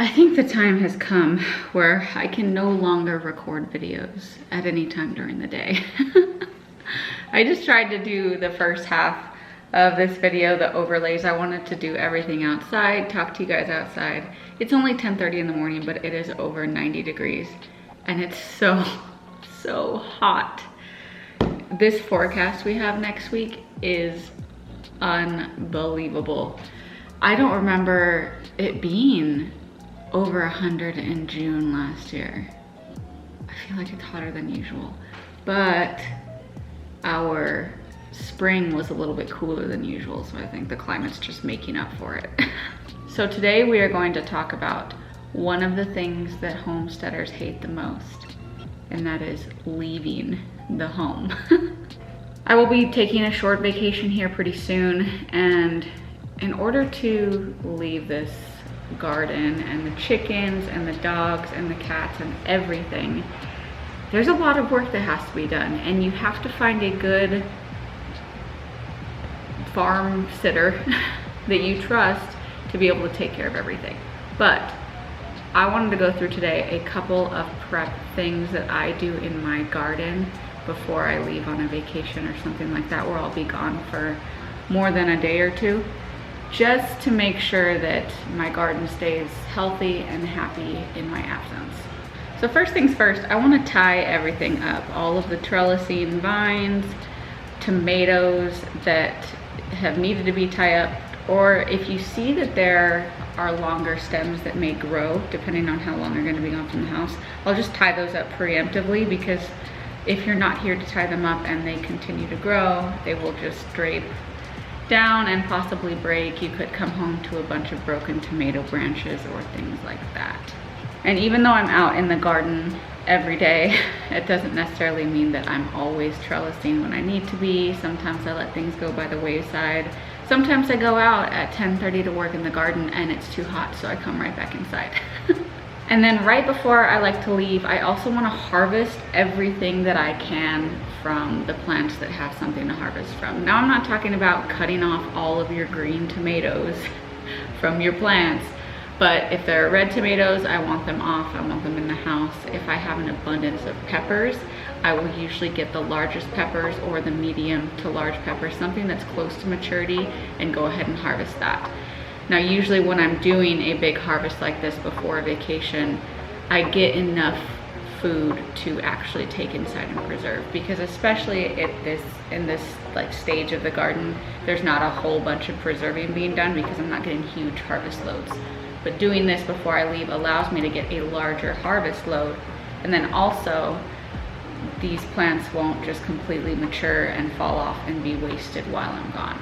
I think the time has come where I can no longer record videos at any time during the day. I just tried to do the first half of this video, the overlays. I wanted to do everything outside, talk to you guys outside. It's only 10:30 in the morning, but it is over 90 degrees and it's so hot. This forecast we have next week is unbelievable. I don't remember it being over 100 in June last year. I feel like it's hotter than usual, but our spring was a little bit cooler than usual, so I think the climate's just making up for it. So today we are going to talk about one of the things that homesteaders hate the most, and that is leaving the home. I will be taking a short vacation here pretty soon, and in order to leave this garden and the chickens and the dogs and the cats and everything, there's a lot of work that has to be done, and you have to find a good farm sitter that you trust to be able to take care of everything. But I wanted to go through today a couple of prep things that I do in my garden before I leave on a vacation or something like that, where I'll be gone for more than a day or two, just to make sure that my garden stays healthy and happy in my absence. So first things first, I want to tie everything up. All of the trellising vines, tomatoes that have needed to be tied up, or if you see that there are longer stems that may grow depending on how long they're going to be gone from the house, I'll just tie those up preemptively, because if you're not here to tie them up and they continue to grow, they will just drape down and possibly break. You could come home to a bunch of broken tomato branches or things like that. And even though I'm out in the garden every day, it doesn't necessarily mean that I'm always trellising when I need to be. Sometimes I let things go by the wayside. Sometimes I go out at 10:30 to work in the garden and it's too hot, so I come right back inside. And then right before I like to leave, I also want to harvest everything that I can from the plants that have something to harvest from. Now, I'm not talking about cutting off all of your green tomatoes from your plants, but if there are red tomatoes, I want them off. I want them in the house. If I have an abundance of peppers, I will usually get the largest peppers or the medium to large peppers, something that's close to maturity, and go ahead and harvest that. Now, usually when I'm doing a big harvest like this before a vacation, I get enough food to actually take inside and preserve, because especially in this like stage of the garden, there's not a whole bunch of preserving being done because I'm not getting huge harvest loads. But doing this before I leave allows me to get a larger harvest load, and then also these plants won't just completely mature and fall off and be wasted while I'm gone.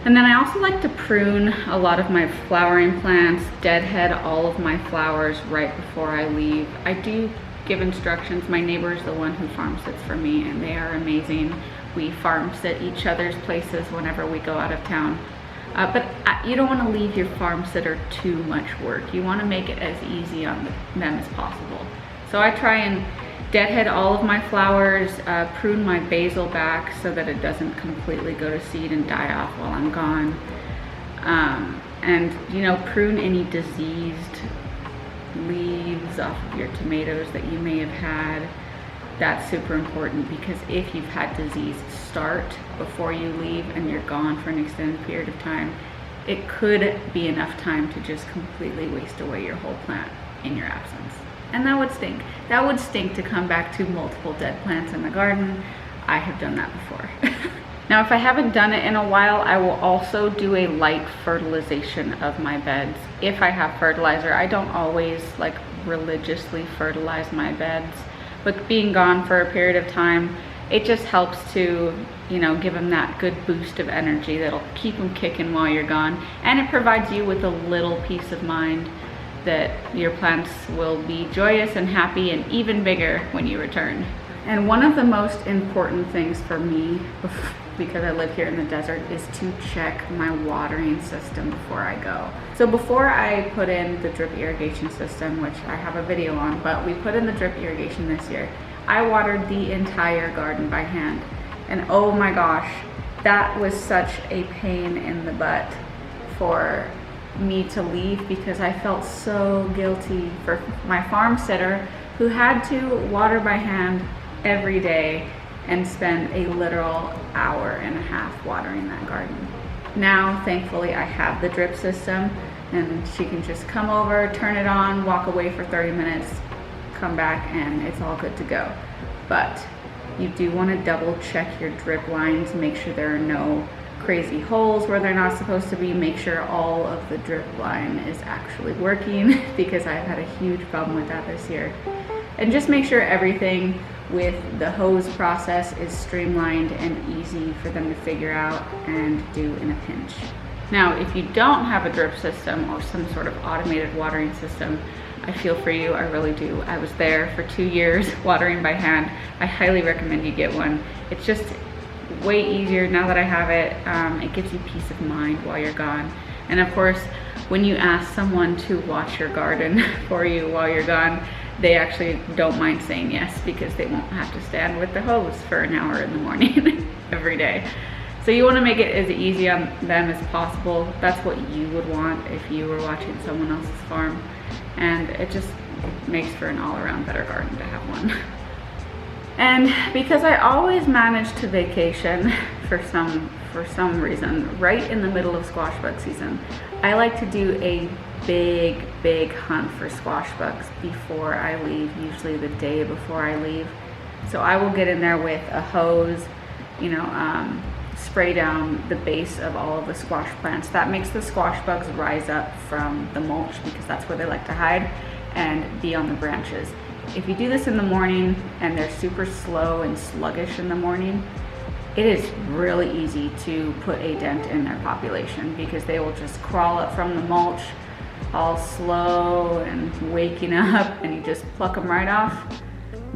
And then I also like to prune a lot of my flowering plants, deadhead all of my flowers right before I leave. I do give instructions. My neighbor is the one who farm sits for me, and they are amazing. We farm sit each other's places whenever we go out of town. But you don't want to leave your farm sitter too much work. You want to make it as easy on them as possible. So I try and deadhead all of my flowers, prune my basil back so that it doesn't completely go to seed and die off while I'm gone. And you know, prune any diseased leaves off of your tomatoes that you may have had. That's super important, because if you've had disease start before you leave and you're gone for an extended period of time, it could be enough time to just completely waste away your whole plant in your absence. And that would stink. That would stink to come back to multiple dead plants in the garden. I have done that before. Now, if I haven't done it in a while, I will also do a light fertilization of my beds. If I have fertilizer, I don't always like religiously fertilize my beds, but being gone for a period of time, it just helps to, you know, give them that good boost of energy that'll keep them kicking while you're gone. And it provides you with a little peace of mind that your plants will be joyous and happy and even bigger when you return. And one of the most important things for me, because I live here in the desert, is to check my watering system before I go. So before I put in the drip irrigation system, which I have a video on, but we put in the drip irrigation this year, I watered the entire garden by hand. And oh my gosh, that was such a pain in the butt for me to leave because I felt so guilty for my farm sitter who had to water by hand every day and spend a literal hour and a half watering that garden. Now, thankfully, I have the drip system and she can just come over, turn it on, walk away for 30 minutes, come back, and it's all good to go. But you do want to double check your drip lines, make sure there are no crazy holes where they're not supposed to be, make sure all of the drip line is actually working because I've had a huge problem with that this year. And just make sure everything with the hose process is streamlined and easy for them to figure out and do in a pinch. Now, if you don't have a drip system or some sort of automated watering system, I feel for you, I really do. I was there for 2 years watering by hand. I highly recommend you get one. It's just way easier now that I have it. It gives you peace of mind while you're gone. And of course, when you ask someone to watch your garden for you while you're gone, they actually don't mind saying yes because they won't have to stand with the hose for an hour in the morning every day. So you want to make it as easy on them as possible. That's what you would want if you were watching someone else's farm. And it just makes for an all-around better garden to have one. And because I always manage to vacation for some reason, right in the middle of squash bug season, I like to do a big hunt for squash bugs before I leave, usually the day before I leave. So I will get in there with a hose, spray down the base of all of the squash plants. That makes the squash bugs rise up from the mulch because that's where they like to hide and be on the branches. If you do this in the morning and they're super slow and sluggish in the morning, it is really easy to put a dent in their population because they will just crawl up from the mulch all slow and waking up, and you just pluck them right off,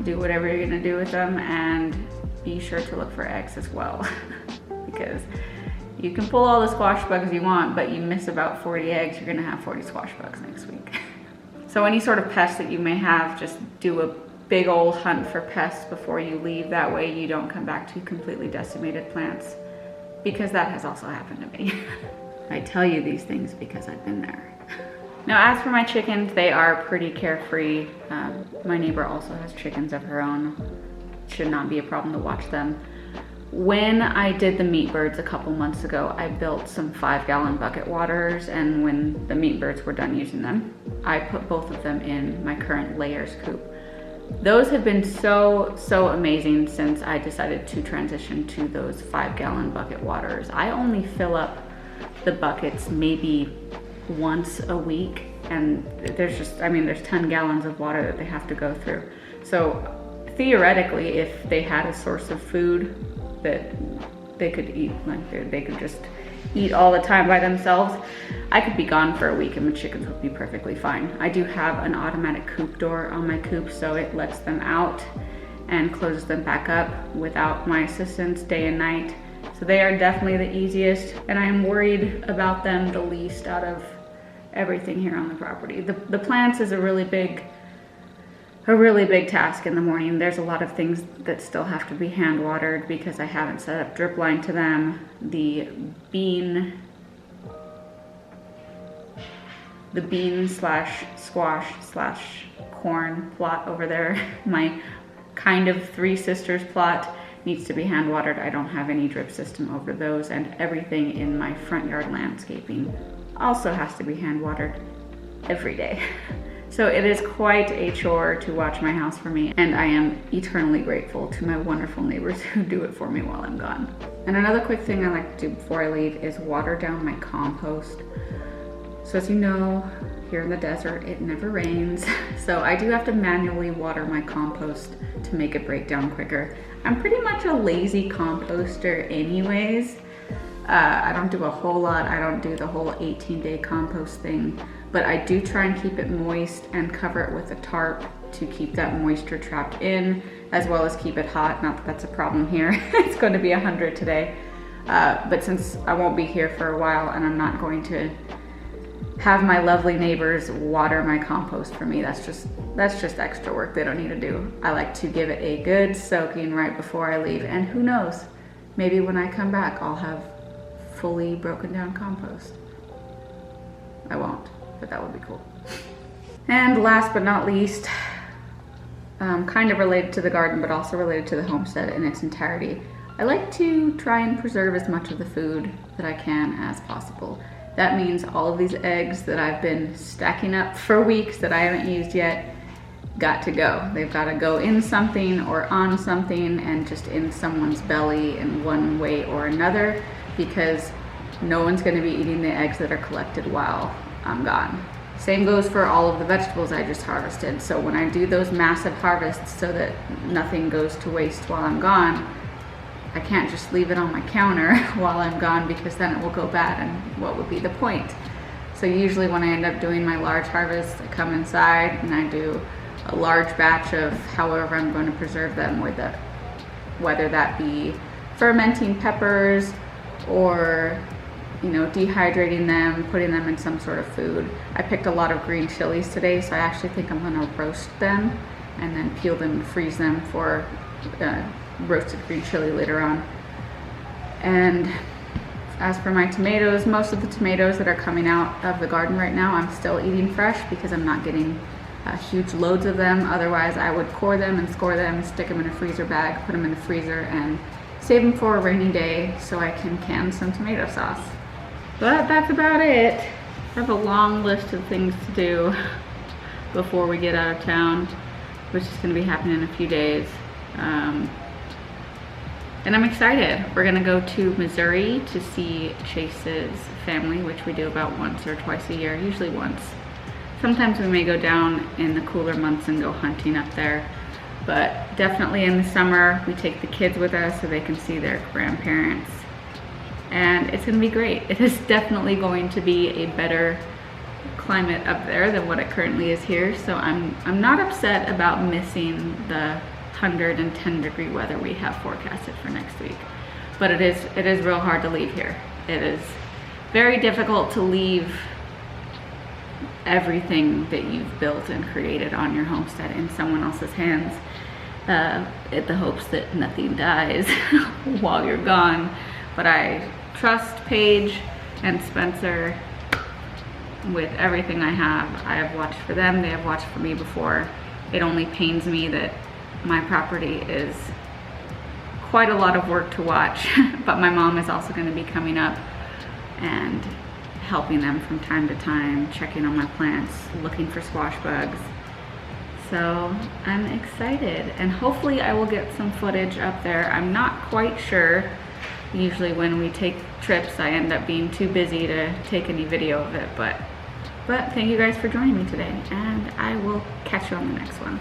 do whatever you're gonna do with them, and be sure to look for eggs as well. Because you can pull all the squash bugs you want, but you miss about 40 eggs, you're gonna have 40 squash bugs next week. So any sort of pest that you may have, just do a big old hunt for pests before you leave. That way you don't come back to completely decimated plants, because that has also happened to me. I tell you these things because I've been there. Now, as for my chickens, they are pretty carefree. My neighbor also has chickens of her own. Should not be a problem to watch them. When I did the meat birds a couple months ago, I built some 5-gallon bucket waterers, and when the meat birds were done using them, I put both of them in my current layers coop. Those have been so amazing since I decided to transition to those 5-gallon bucket waterers. I only fill up the buckets maybe once a week, and there's 10 gallons of water that they have to go through. So theoretically, if they had a source of food that they could eat, like they could just eat all the time by themselves, I could be gone for a week and the chickens would be perfectly fine. I do have an automatic coop door on my coop, so it lets them out and closes them back up without my assistance day and night. So they are definitely the easiest, and I am worried about them the least out of everything here on the property. The plants is a really big task in the morning. There's a lot of things that still have to be hand watered because I haven't set up drip line to them. The bean slash squash slash corn plot over there, my kind of Three Sisters plot, needs to be hand watered. I don't have any drip system over those, and everything in my front yard landscaping also has to be hand watered every day. So it is quite a chore to watch my house for me, and I am eternally grateful to my wonderful neighbors who do it for me while I'm gone. And another quick thing I like to do before I leave is water down my compost. So as you know, here in the desert, it never rains. So I do have to manually water my compost to make it break down quicker. I'm pretty much a lazy composter anyways. I don't do a whole lot. I don't do the whole 18-day compost thing, but I do try and keep it moist and cover it with a tarp to keep that moisture trapped in, as well as keep it hot. Not that that's a problem here. It's going to be 100 today. But since I won't be here for a while and I'm not going to have my lovely neighbors water my compost for me, that's just extra work they don't need to do. I like to give it a good soaking right before I leave, and who knows, maybe when I come back I'll have fully broken down compost. I won't, but that would be cool. And last but not least, kind of related to the garden, but also related to the homestead in its entirety, I like to try and preserve as much of the food that I can as possible. That means all of these eggs that I've been stacking up for weeks that I haven't used yet, got to go. They've got to go in something or on something and just in someone's belly in one way or another, because no one's going to be eating the eggs that are collected while I'm gone. Same goes for all of the vegetables I just harvested. So when I do those massive harvests so that nothing goes to waste while I'm gone, I can't just leave it on my counter while I'm gone, because then it will go bad, and what would be the point? So usually when I end up doing my large harvest, I come inside and I do a large batch of however I'm going to preserve them, with it, whether that be fermenting peppers or, you know, dehydrating them, putting them in some sort of food. I picked a lot of green chilies today, so I actually think I'm going to roast them and then peel them and freeze them for roasted green chili later on. And as for my tomatoes, most of the tomatoes that are coming out of the garden right now, I'm still eating fresh because I'm not getting huge loads of them. Otherwise, I would core them and score them, stick them in a freezer bag, put them in the freezer, and save them for a rainy day so I can can some tomato sauce. But that's about it. I have a long list of things to do before we get out of town, which is going to be happening in a few days. And I'm excited. We're gonna go to Missouri to see Chase's family, which we do about once or twice a year, usually once. Sometimes we may go down in the cooler months and go hunting up there, but definitely in the summer, we take the kids with us so they can see their grandparents. And it's gonna be great. It is definitely going to be a better climate up there than what it currently is here, so I'm not upset about missing the 110-degree weather we have forecasted for next week. But it is real hard to leave here. It is very difficult to leave everything that you've built and created on your homestead in someone else's hands, in the hopes that nothing dies while you're gone. But I trust Paige and Spencer with everything I have. I have watched for them, they have watched for me before. It only pains me that my property is quite a lot of work to watch, but my mom is also going to be coming up and helping them from time to time, checking on my plants, looking for squash bugs. So I'm excited, and hopefully I will get some footage up there. I'm not quite sure. Usually when we take trips, I end up being too busy to take any video of it, but thank you guys for joining me today, and I will catch you on the next one.